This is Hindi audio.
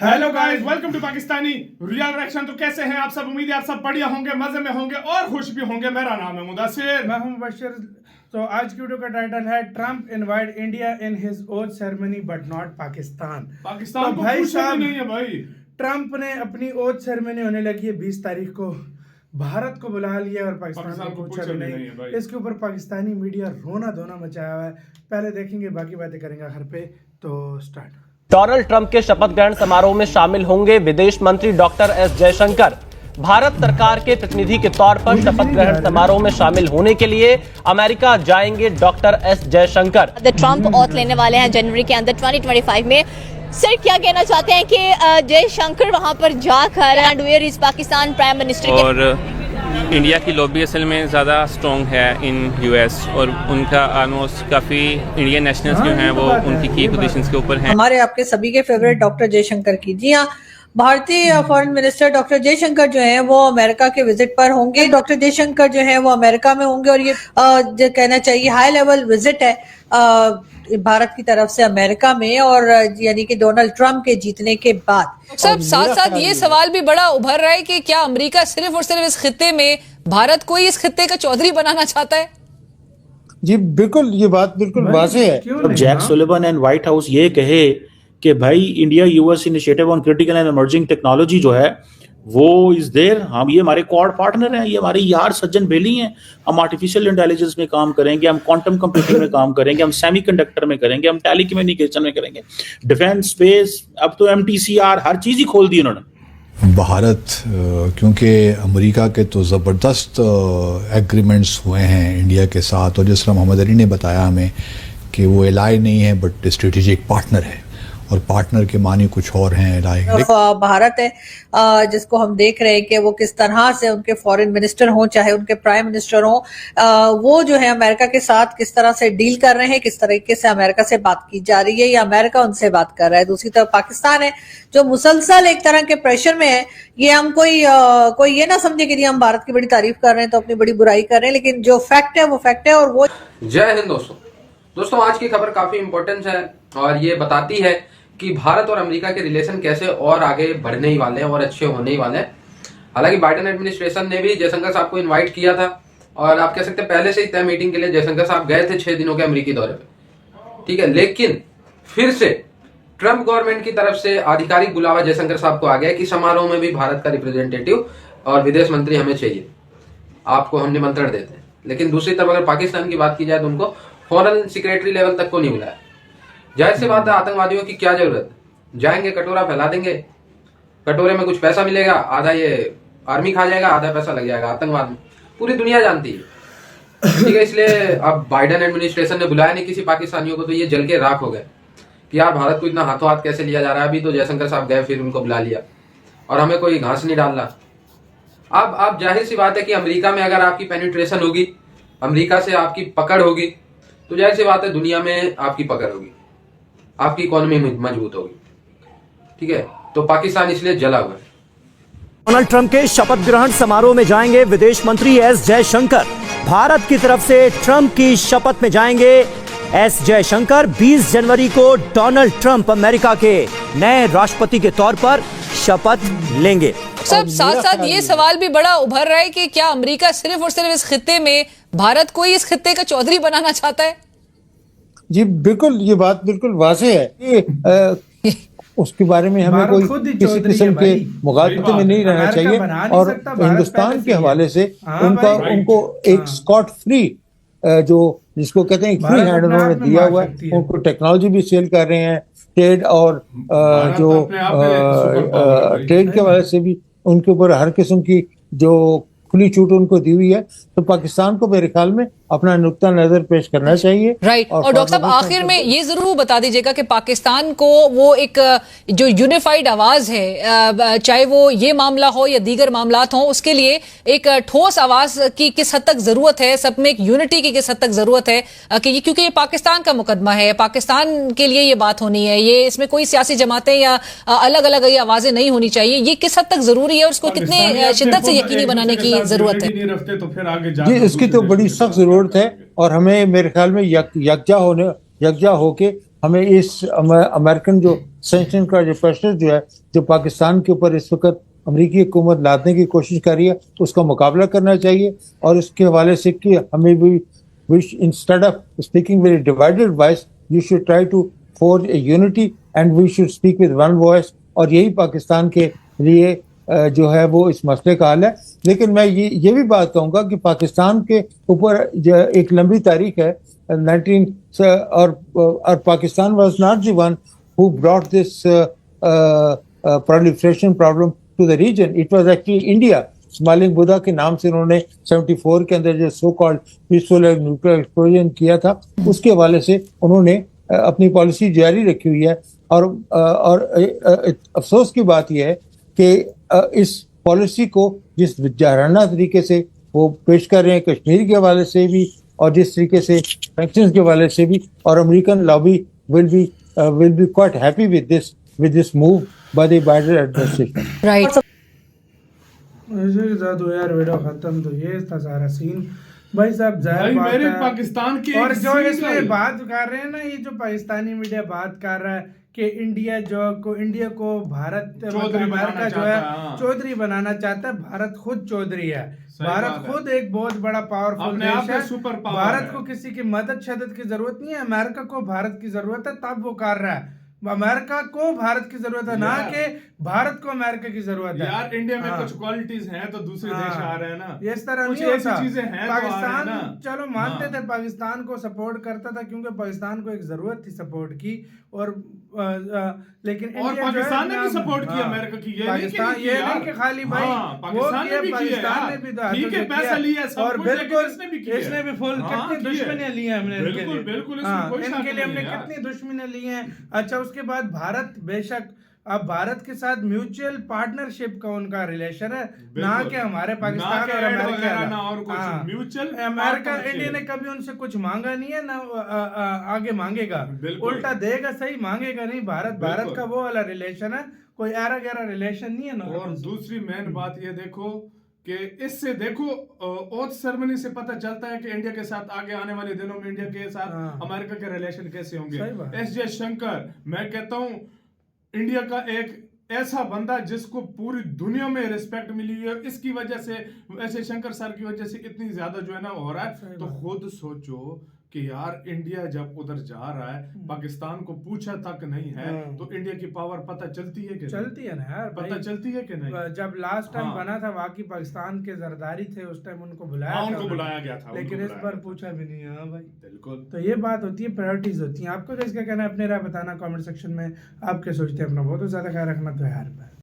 Hello guys, welcome to Pakistani real reaction. तो कैसे हैं आप सब? उम्मीद है आप सब बढ़िया होंगे, मजे में होंगे और खुश भी होंगे। मेरा नाम है मुदस्सिर, मैं हूं मुबश्शिर। तो आज की वीडियो का टाइटल है Trump invite India in his oath ceremony but not Pakistan. Pakistan तो को भाई पूछा साहब भी नहीं है भाई। ट्रम्प ने अपनी ओथ सेरेमनी होने लगी है 20 तारीख को, भारत को बुला लिया और पाकिस्तान को पूछा भी नहीं है भाई। इसके ऊपर पाकिस्तानी मीडिया रोना धोना मचाया हुआ है। पहले देखेंगे, बाकी बातें करेंगे घर पे। तो स्टार्ट। डोनाल्ड ट्रंप के शपथ ग्रहण समारोह में शामिल होंगे विदेश मंत्री डॉक्टर एस जयशंकर। भारत सरकार के प्रतिनिधि के तौर पर शपथ ग्रहण समारोह में शामिल होने के लिए अमेरिका जाएंगे doctor S Jaishankar. Trump oath लेने वाले हैं जनवरी के अंदर 2025 में। सर, क्या कहना चाहते हैं कि जयशंकर वहां पर जाकर and where is Pakistan prime minister? और इंडिया की लॉबी असल में ज़्यादा स्ट्रॉन्ग है इन यूएस, और उनका ऑलमोस्ट काफ़ी इंडियन नेशनल्स जो हैं वो उनकी की पोजीशंस के ऊपर हैं। हमारे आपके सभी के फेवरेट डॉक्टर जयशंकर की, जी हाँ, भारतीय फॉरेन मिनिस्टर डॉक्टर जयशंकर जो है वो अमेरिका के विजिट पर होंगे। डॉक्टर जयशंकर जो है वो अमेरिका में होंगे और ये जो कहना चाहिए हाई लेवल विजिट है भारत की तरफ से अमेरिका में, और यानी कि डोनाल्ड ट्रम्प के जीतने के बाद। सब साथ साथ ये सवाल भी बड़ा उभर रहा है कि क्या अमेरिका सिर्फ और सिर्फ इस खित्ते में भारत को ही इस खित्ते का चौधरी बनाना चाहता है? जी बिल्कुल, ये बात बिल्कुल वाज़ेह है। अब Jack Sullivan and White House ये कहे कि भाई India US initiative on critical and emerging technology जो है वो इज देयर, हम ये हमारे क्वाड पार्टनर हैं, ये हमारे यार सज्जन बेली हैं। हम आर्टिफिशियल इंटेलिजेंस में काम करेंगे, हम क्वांटम कंप्यूटिंग में काम करेंगे, हम सेमीकंडक्टर में करेंगे, हम टेलीकम्युनिकेशन में करेंगे, डिफेंस, स्पेस, अब तो एमटीसीआर, हर चीज ही खोल दी उन्होंने। भारत क्योंकि अमेरिका के तो ज़बरदस्त एग्रीमेंट्स हुए हैं इंडिया के साथ, और जिस तरह मोहम्मद अली ने बताया हमें कि वो एलाई नहीं है बट स्ट्रेटेजिक पार्टनर है, और पार्टनर के मानी कुछ और हैं एलाई। भारत है जिसको हम देख रहे हैं कि वो किस तरह से उनके फॉरेन मिनिस्टर हों चाहे उनके प्राइम मिनिस्टर हों, वो जो है अमेरिका के साथ किस तरह से डील कर रहे हैं, किस तरीके से अमेरिका से बात की जा रही है या अमेरिका उनसे बात कर रहा है। दूसरी तरफ पाकिस्तान है जो मुसलसल एक तरह के प्रेशर में है। ये हम कोई ये ना समझे कि हम भारत की बड़ी तारीफ कर रहे हैं तो अपनी बड़ी बुराई कर रहे हैं, लेकिन जो फैक्ट है वो फैक्ट है। और वो जय हिंद दोस्तों, आज की खबर काफी इंपॉर्टेंट है और ये बताती है कि भारत और अमेरिका के रिलेशन कैसे और आगे बढ़ने ही वाले हैं और अच्छे होने ही वाले हैं। हालांकि बाइडेन एडमिनिस्ट्रेशन ने भी जयशंकर साहब को इनवाइट किया था, और आप कह सकते हैं पहले से ही तय मीटिंग के लिए जयशंकर साहब गए थे 6 दिनों के अमेरिकी दौरे पे, ठीक है। लेकिन फिर से ट्रम्प गवर्नमेंट की तरफ से आधिकारिक बुलावा जयशंकर साहब को आ गया कि समारोह में भी भारत का रिप्रेजेंटेटिव और विदेश मंत्री हमें चाहिए, आपको हम निमंत्रण देते हैं। लेकिन दूसरी तरफ अगर पाकिस्तान की बात की जाए तो उनको फॉरेन सेक्रेटरी लेवल तक को नहीं बुलाया। जाहिर सी बात है, आतंकवादियों की क्या जरूरत, जाएंगे कटोरा फैला देंगे, कटोरे में कुछ पैसा मिलेगा, आधा ये आर्मी खा जाएगा, आधा पैसा लग जाएगा आतंकवाद में, पूरी दुनिया जानती है, ठीक है। इसलिए अब बाइडेन एडमिनिस्ट्रेशन ने बुलाया नहीं किसी पाकिस्तानियों को, तो ये जल के राख हो गए कि यार भारत को इतना हाथों हाथ कैसे लिया जा रहा है। अभी तो जयशंकर साहब गए, फिर उनको बुला लिया और हमें कोई घास नहीं डाल रहा। अब जाहिर सी बात है कि अमेरिका में अगर आपकी पेनिट्रेशन होगी, अमेरिका से आपकी पकड़ होगी, तो जाहिर सी बात है दुनिया में आपकी पकड़ होगी, आपकी इकोनॉमी मजबूत होगी, ठीक है। तो पाकिस्तान इसलिए जला हुआ है। डोनाल्ड ट्रंप के शपथ ग्रहण समारोह में जाएंगे विदेश मंत्री एस जयशंकर। भारत की तरफ से ट्रंप की शपथ में जाएंगे एस जयशंकर। 20 जनवरी को डोनाल्ड ट्रंप अमेरिका के नए राष्ट्रपति के तौर पर शपथ लेंगे। सब साथ साथ ये सवाल भी बड़ा उभर रहा है कि क्या अमेरिका सिर्फ और सिर्फ इस खित्ते में भारत को ही इस खित्ते का चौधरी बनाना चाहता है? जी बिल्कुल, ये बात बिल्कुल वाज़ेह है कि उसके बारे में हमें कोई किसी किस्म के मुगालते में नहीं रहना चाहिए, और हिंदुस्तान के हवाले से उनको एक स्कॉट फ्री, जो जिसको कहते हैं फ्री हैंड उन्होंने दिया हुआ है। उनको टेक्नोलॉजी भी सेल कर रहे हैं, ट्रेड और जो ट्रेड के हवाले से भी उनके ऊपर हर किस्म की जो खुली छूट उनको दी हुई है। तो पाकिस्तान को मेरे ख्याल में अपना नुक्ता नजर पेश करना चाहिए। राइट। और डॉक्टर साहब आखिर में ये जरूर बता दीजिएगा कि पाकिस्तान को वो एक जो यूनिफाइड आवाज है, चाहे वो ये मामला हो या दीगर मामलात हो, उसके लिए एक ठोस आवाज की किस हद तक जरूरत है, सब में एक यूनिटी की किस हद तक जरूरत है, कि क्योंकि ये पाकिस्तान का मुकदमा है, पाकिस्तान के लिए ये बात होनी है, ये इसमें कोई सियासी जमातें या अलग अलग ये आवाजें नहीं होनी चाहिए। ये किस हद तक जरूरी है और उसको कितने शिद्दत से यकीनी बनाने की जरूरत है? तो फिर आगे जी इसकी तो बड़ी सख्त जरूरत है, और हमें मेरे ख्याल में यकजा होके हमें इस अमेरिकन जो सैंक्शन का जो प्रेशर जो है जो पाकिस्तान के ऊपर इस वक्त अमेरिकी हुकूमत लादने की कोशिश कर रही है उसका मुकाबला करना चाहिए। और उसके हवाले से कि हमें भी instead of speaking very divided voice you should try to forge a unity and we should speak with one voice। और यही पाकिस्तान के लिए जो है वो इस मसले का हल है। लेकिन मैं ये भी बात कहूँगा कि पाकिस्तान के ऊपर एक लंबी तारीख है 19 और Pakistan was not the one who brought this proliferation problem to the region, it was actually India। मालिक बुद्धा के नाम से उन्होंने 74 के अंदर जो so called peaceful nuclear explosion किया था उसके हवाले से उन्होंने अपनी पॉलिसी जारी रखी हुई है। और अफसोस की बात यह है कि इस पॉलिसी को जिस जाराना तरीके से वो पेश कर रहे हैं कश्मीर के हवाले से भी और जिस तरीके से सैंक्शंस के हवाले से भी, और American lobby will be quite happy with this move by the Biden administration. Right, ऐसे के साथ हो यार वीडियो खत्म। तो ये था सारा सीन भाई साहब, जाहिर बात है पाकिस्तान की और जो इसमें बात कर रहे हैं ना, ये जो पाकिस्तानी मीडिया बात कर रहा है कि इंडिया को भारत अमेरिका जो है चौधरी बनाना चाहता है। भारत खुद चौधरी है, भारत खुद एक बहुत बड़ा पावरफुल देश है, सुपर पावर। भारत को किसी की मदद शदद की जरूरत नहीं है, अमेरिका को भारत की जरूरत है, तब वो कर रहा है। अमेरिका को भारत की जरूरत है, ना कि भारत को अमेरिका की जरूरत है। यार इंडिया में कुछ क्वालिटीज हैं तो दूसरे देश आ रहे हैं ना, इस तरह कुछ नहीं ऐसी होता। चीजें हैं पाकिस्तान तो चलो मानते थे, पाकिस्तान को सपोर्ट करता था क्योंकि पाकिस्तान को एक जरूरत थी सपोर्ट की। और लेकिन और पाकिस्तान ने भी सपोर्ट किया अमेरिका की, ये पाकिस्तान ये नहीं कि खाली भाई पाकिस्तान ने भी किया, ठीक है पैसा लिया सब और कुछ, बिल्कुल इसने भी फुल कितनी दुश्मनियां ली हैं हमने, बिल्कुल इनके लिए हमने कितनी दुश्मनियां ली हैं। अच्छा, उसके बाद भारत बेशक अब भारत के साथ म्यूचुअल पार्टनरशिप का उनका रिलेशन है, ना कि हमारे पाकिस्तान और अमेरिका म्यूचुअल अमेरिका इंडिया ने कभी उनसे कुछ मांगा नहीं है, ना आगे मांगेगा, उल्टा देगा सही, मांगेगा नहीं। भारत का वो वाला रिलेशन है, कोई ऐरा गहरा रिलेशन नहीं है ना। और दूसरी मेन बात ये देखो कि इससे देखो ओथ सेरेमनी से पता चलता है कि इंडिया के साथ आगे आने वाले दिनों में इंडिया के साथ अमेरिका के रिलेशन कैसे होंगे। एस जयशंकर, मैं कहता हूं इंडिया का एक ऐसा बंदा जिसको पूरी दुनिया में रिस्पेक्ट मिली है, इसकी वजह से एस जयशंकर सर की वजह से इतनी ज्यादा जो है ना हो रहा है। तो खुद सोचो कि यार इंडिया जब उधर जा रहा है, पाकिस्तान को पूछा तक नहीं है, तो इंडिया की पावर पता चलती है कि चलती है ना यार, पता चलती है कि नहीं। जब लास्ट टाइम बना था वाकई पाकिस्तान के जरदारी थे, उस टाइम उनको बुलाया गया था, लेकिन इस बार पूछा भी नहीं। हाँ भाई बिल्कुल, तो ये बात होती है, प्रायोरिटीज होती है। आपको इसका कहना है, अपने राय बताना कमेंट सेक्शन में, आप क्या सोचते हैं। अपना बहुत ज्यादा ख्याल रखना। तो यार